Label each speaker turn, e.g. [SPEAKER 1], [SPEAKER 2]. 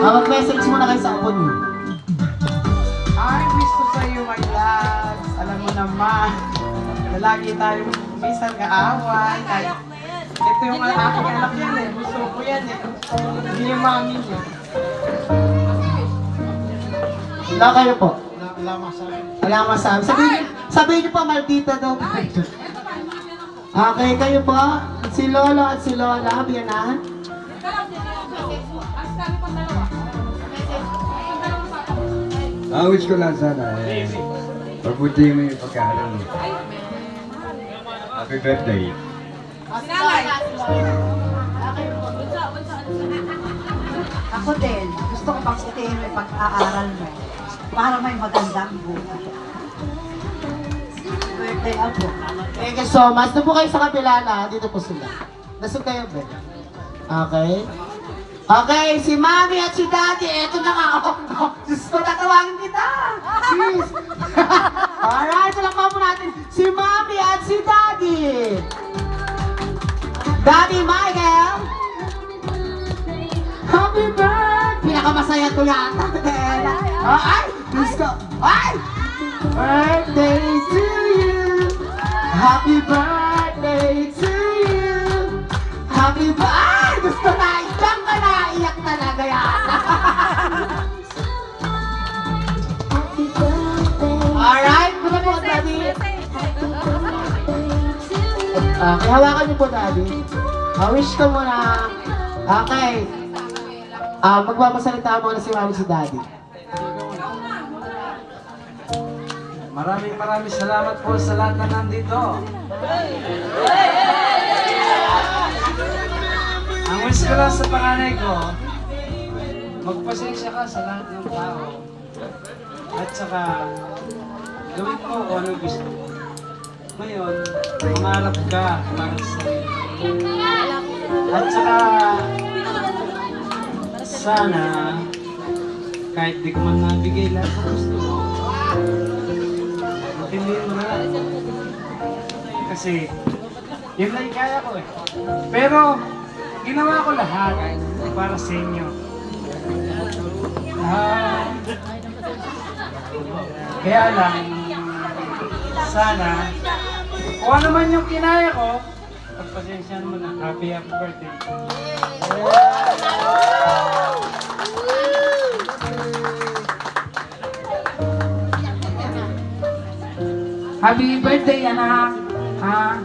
[SPEAKER 1] Mag-message muna kayo sa upon niyo.
[SPEAKER 2] I wish ko sa iyo, my lads. Alam mo naman, na lagi tayong minsan kaaway. Ito yung aking anak yan eh. Gusto ko yan eh. Hindi yung mami niya.
[SPEAKER 1] Wala kayo po.
[SPEAKER 2] Wala masabi.
[SPEAKER 1] Wala masabi. Sabihin niyo pa, maldita daw. Okay, kayo po. Si Lolo at si Lola, biyanahan.
[SPEAKER 3] Wish ko lang sana pagbutihin mo yung pagkahalan mo. Happy birthday.
[SPEAKER 4] Ako din, gusto ko pagsitihin mo yung pag-aaral mo para may magandang buhay. Birthday ako.
[SPEAKER 1] Thank you so much. Doon po kayo sa kapila na. Dito po sila. Nasaan kayo, Ben? Okay. Okay, si Mami at si Daddy. Eto na nga. Oh, Diyos ko, tatawagin kita. Sis. Alright, ito lang po natin. Si Mami at si Daddy. Daddy Michael. Happy birthday. Pinakamasaya ko yata. Ay, Diyos ko. Ay! Birthday to you. Happy birthday to you. Happy birthday. Ay, gusto na. Isang ka na. Iyak talaga yata. Alright, muna po, Daddy. Okay, hawakan niyo po, Daddy. Wish ko muna. Okay. Magpapasalita muna si Mami si Daddy.
[SPEAKER 2] Maraming salamat po sa lahat na nandito. Ang wish ko lang sa panganay ko, magpasensya ka sa lahat ng tao. At saka, gawin mo kung ano gusto mo. Ngayon, umarap ka para sa sarili. At saka, sana, kahit di ko man nabigay lahat ng gusto mo, matindihin mo na lang. Kasi, yun lang yung kaya ko eh. Pero, ginawa ko lahat para sa inyo. Kaya lang, sana, kung ano man yung kinaya ko, pagpasensyahan mo na. Happy birthday. Happy birthday, anak! Ha?